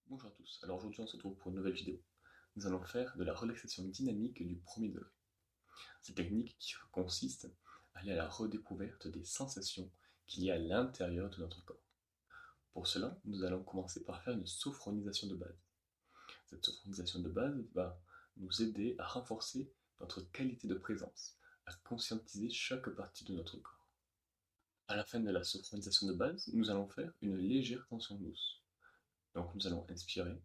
Bonjour à tous, alors aujourd'hui on se retrouve pour une nouvelle vidéo. Nous allons faire de la relaxation dynamique du premier degré. Cette technique qui consiste à aller à la redécouverte des sensations qu'il y a à l'intérieur de notre corps. Pour cela, nous allons commencer par faire une sophronisation de base. Cette sophronisation de base va nous aider à renforcer notre qualité de présence, à conscientiser chaque partie de notre corps. À la fin de la sophronisation de base, nous allons faire une légère tension douce. Donc nous allons inspirer,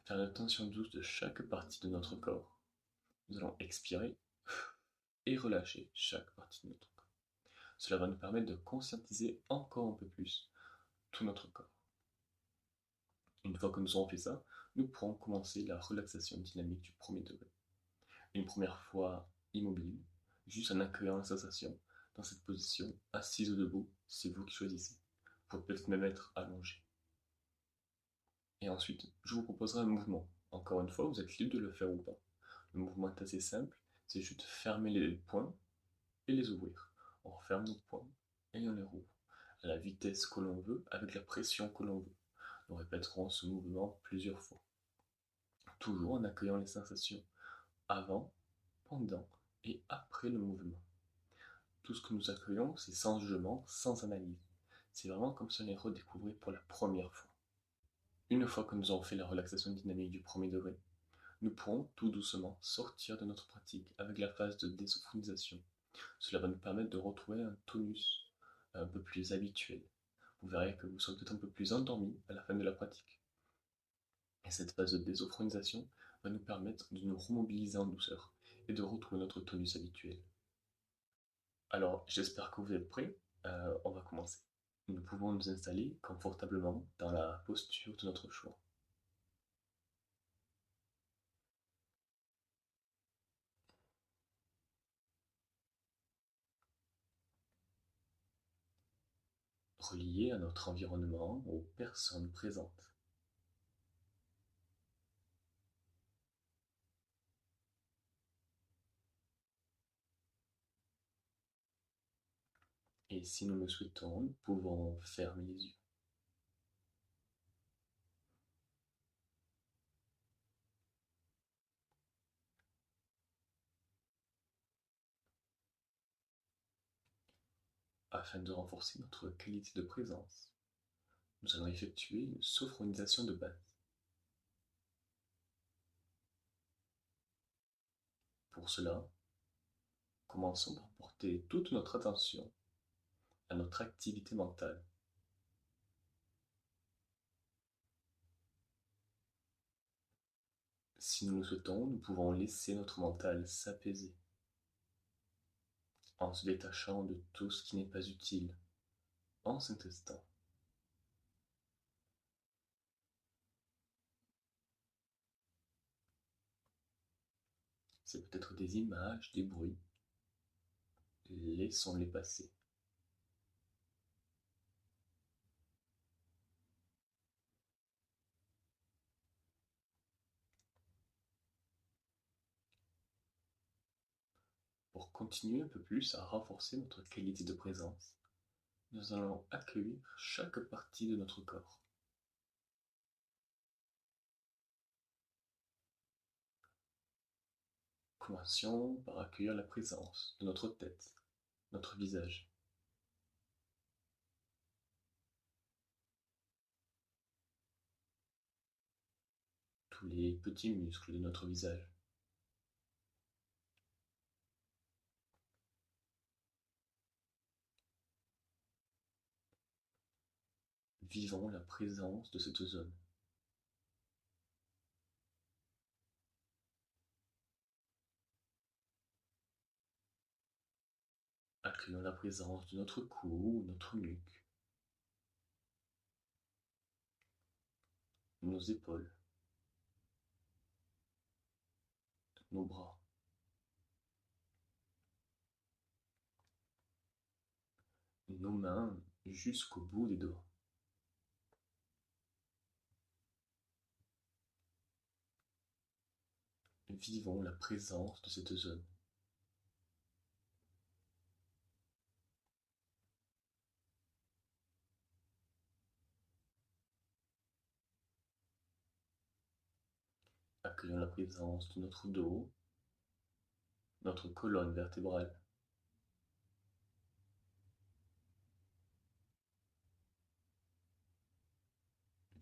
faire une tension douce de chaque partie de notre corps. Nous allons expirer et relâcher chaque partie de notre corps. Cela va nous permettre de conscientiser encore un peu plus tout notre corps. Une fois que nous aurons fait ça, nous pourrons commencer la relaxation dynamique du premier degré. Une première fois immobile, juste en accueillant la sensation, dans cette position, assise ou debout, c'est vous qui choisissez. Vous pouvez peut-être même être allongé. Et ensuite, je vous proposerai un mouvement. Encore une fois, vous êtes libre de le faire ou pas. Le mouvement est assez simple, c'est juste fermer les poings et les ouvrir. On referme nos poings et on les rouvre à la vitesse que l'on veut, avec la pression que l'on veut. Nous répéterons ce mouvement plusieurs fois, toujours en accueillant les sensations avant, pendant et après le mouvement. Tout ce que nous accueillons, c'est sans jugement, sans analyse. C'est vraiment comme si on les redécouvrait pour la première fois. Une fois que nous aurons fait la relaxation dynamique du premier degré, nous pourrons tout doucement sortir de notre pratique avec la phase de désophonisation. Cela va nous permettre de retrouver un tonus un peu plus habituel. Vous verrez que vous serez peut-être un peu plus endormi à la fin de la pratique. Et cette phase de désophronisation va nous permettre de nous remobiliser en douceur et de retrouver notre tonus habituel. Alors, j'espère que vous êtes prêts. On va commencer. Nous pouvons nous installer confortablement dans la posture de notre choix. Relié à notre environnement, aux personnes présentes. Et si nous le souhaitons, nous pouvons fermer les yeux. Afin de renforcer notre qualité de présence, nous allons effectuer une sophronisation de base. Pour cela, commençons par porter toute notre attention à notre activité mentale. Si nous le souhaitons, nous pouvons laisser notre mental s'apaiser en se détachant de tout ce qui n'est pas utile en cet instant. C'est peut-être des images, des bruits. Laissons-les passer. Pour continuer un peu plus à renforcer notre qualité de présence, nous allons accueillir chaque partie de notre corps. Commençons par accueillir la présence de notre tête, notre visage. Tous les petits muscles de notre visage. Vivons la présence de cette zone. Accueillons la présence de notre cou, notre nuque, nos épaules, nos bras, nos mains jusqu'au bout des doigts. Vivons la présence de cette zone. Accueillons la présence de notre dos, notre colonne vertébrale.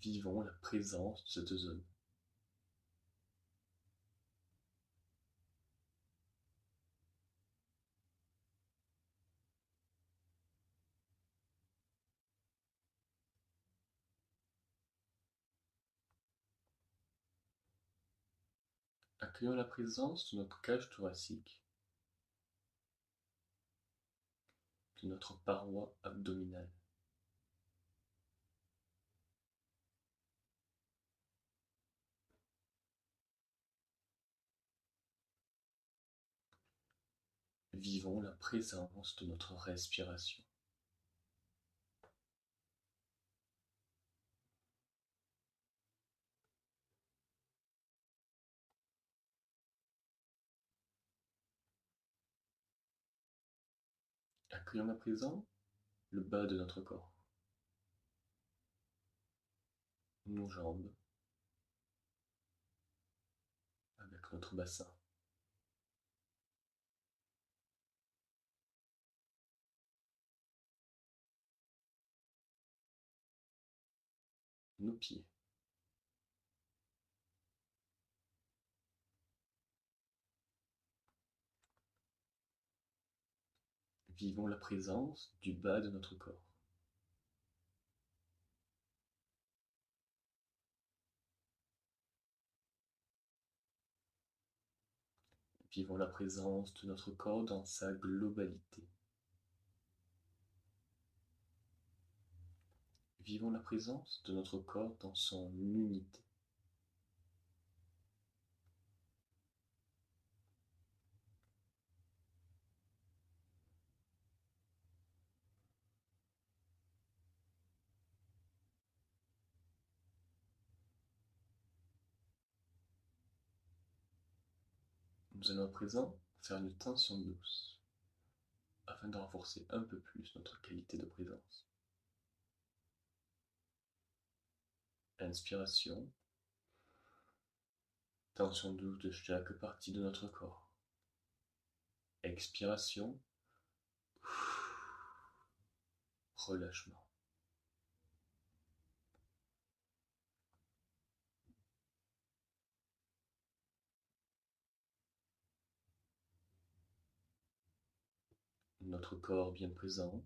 Vivons la présence de cette zone. Accueillons la présence de notre cage thoracique, de notre paroi abdominale. Vivons la présence de notre respiration. Accueillons à présent le bas de notre corps, nos jambes, avec notre bassin, nos pieds. Vivons la présence du bas de notre corps. Vivons la présence de notre corps dans sa globalité. Vivons la présence de notre corps dans son unité. Nous allons à présent faire une tension douce afin de renforcer un peu plus notre qualité de présence. Inspiration, tension douce de chaque partie de notre corps. Expiration, relâchement. Notre corps bien présent,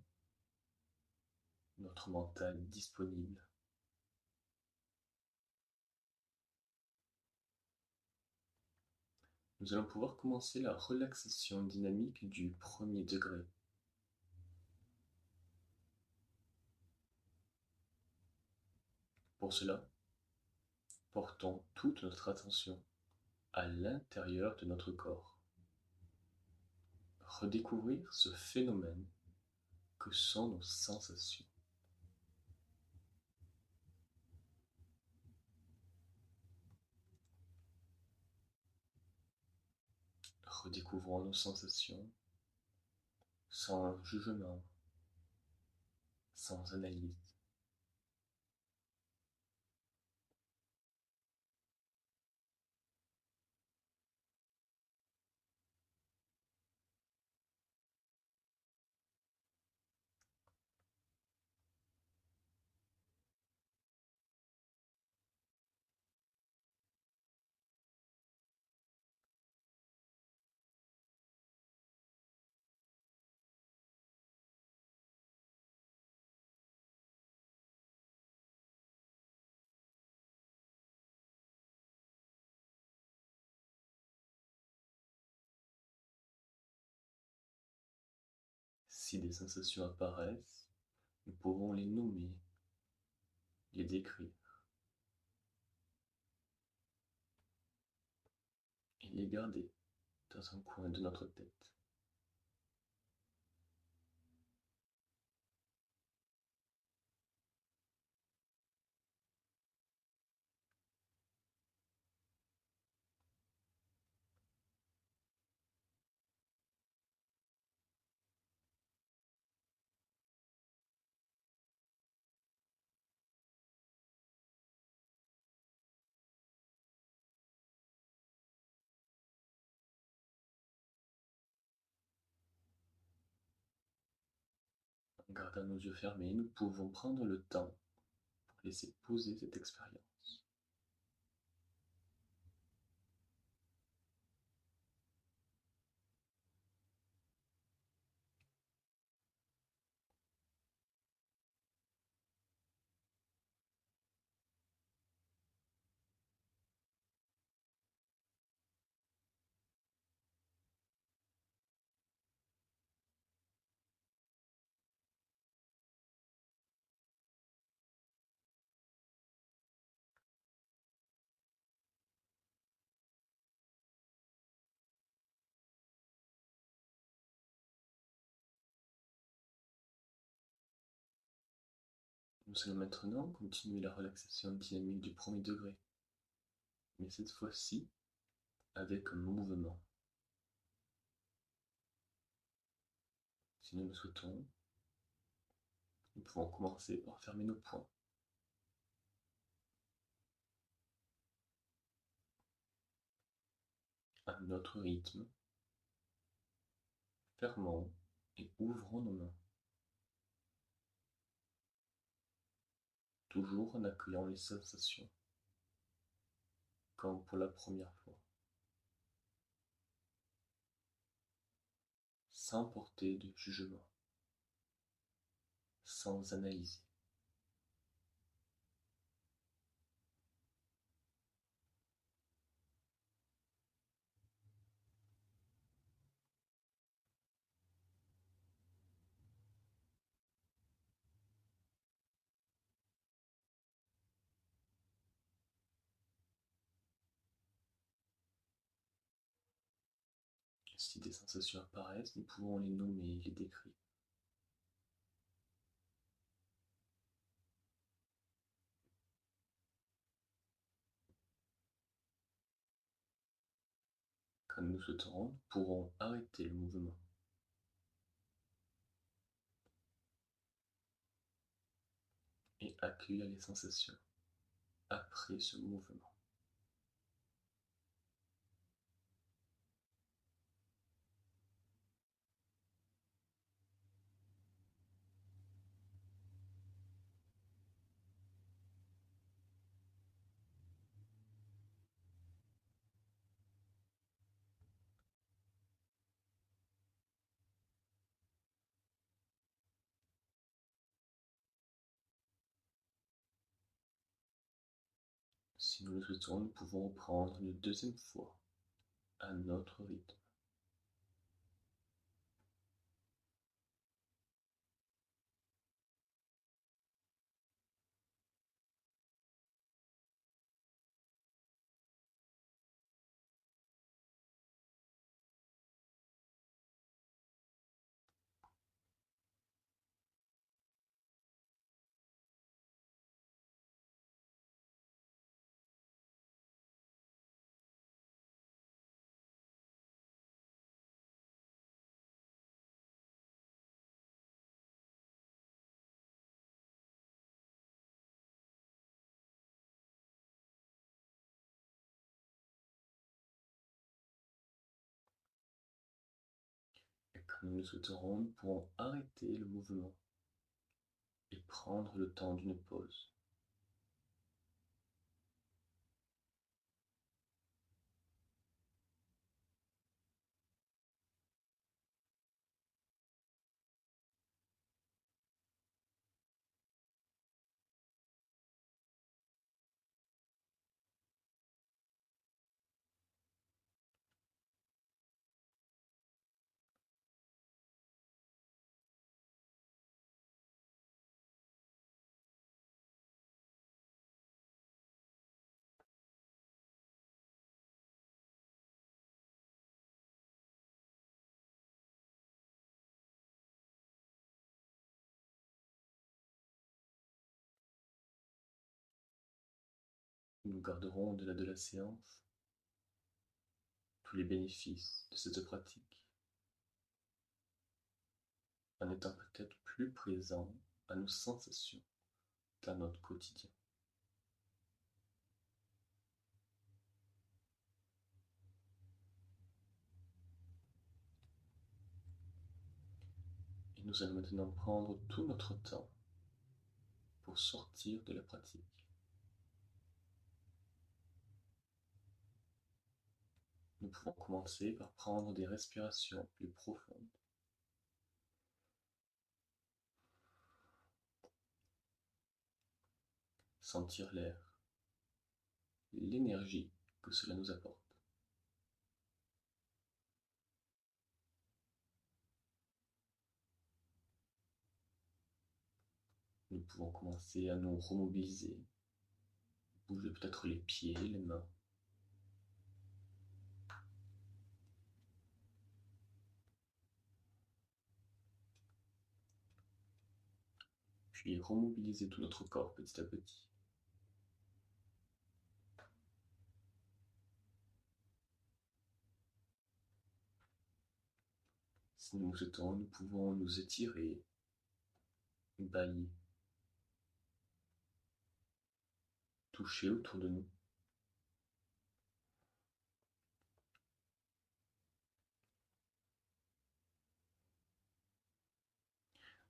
notre mental disponible. Nous allons pouvoir commencer la relaxation dynamique du premier degré. Pour cela, portons toute notre attention à l'intérieur de notre corps. Redécouvrir ce phénomène que sont nos sensations. Redécouvrons nos sensations sans jugement, sans analyse. Si des sensations apparaissent, nous pouvons les nommer, les décrire et les garder dans un coin de notre tête. gardant nos yeux fermés, nous pouvons prendre le temps pour laisser poser cette expérience. Nous allons maintenant continuer la relaxation dynamique du premier degré, mais cette fois-ci avec un mouvement. Si nous le souhaitons, nous pouvons commencer par fermer nos poings. À notre rythme, fermons et ouvrons nos mains, toujours en accueillant les sensations, comme pour la première fois, sans porter de jugement, sans analyser. Si des sensations apparaissent, nous pouvons les nommer, les décrire. Quand nous souhaiterons, nous pourrons arrêter le mouvement et accueillir les sensations après ce mouvement. Si nous le souhaitons, nous pouvons reprendre une deuxième fois à notre rythme. Et quand nous le souhaiterons, nous pourrons arrêter le mouvement et prendre le temps d'une pause. Nous garderons au-delà de la séance tous les bénéfices de cette pratique, en étant peut-être plus présent à nos sensations dans notre quotidien. Et nous allons maintenant prendre tout notre temps pour sortir de la pratique. Nous pouvons commencer par prendre des respirations plus profondes. Sentir l'air, l'énergie que cela nous apporte. Nous pouvons commencer à nous remobiliser, bouger peut-être les pieds, les mains. Puis remobiliser tout notre corps petit à petit. Si nous le souhaitons, nous pouvons nous étirer, bailler, toucher autour de nous.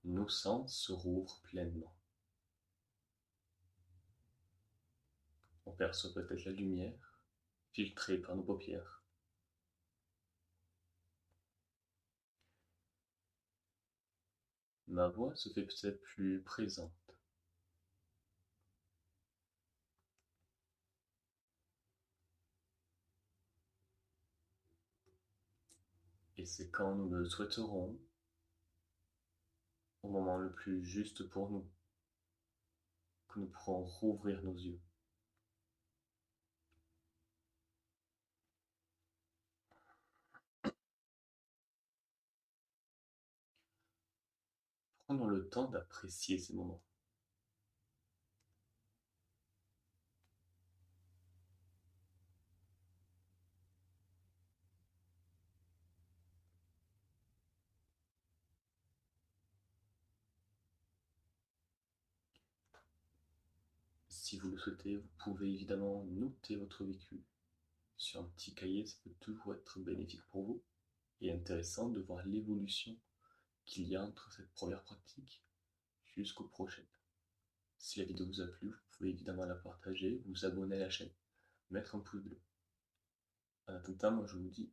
Nos sens se rouvrent pleinement. On perçoit peut-être la lumière, filtrée par nos paupières. Ma voix se fait peut-être plus présente. Et c'est quand nous le souhaiterons, au moment le plus juste pour nous, que nous pourrons rouvrir nos yeux. Prenons le temps d'apprécier ces moments. Si vous le souhaitez, vous pouvez évidemment noter votre vécu sur un petit cahier, ça peut toujours être bénéfique pour vous et intéressant de voir l'évolution qu'il y a entre cette première pratique jusqu'aux prochaines. Si la vidéo vous a plu, vous pouvez évidemment la partager, vous abonner à la chaîne, mettre un pouce bleu. En attendant, moi je vous dis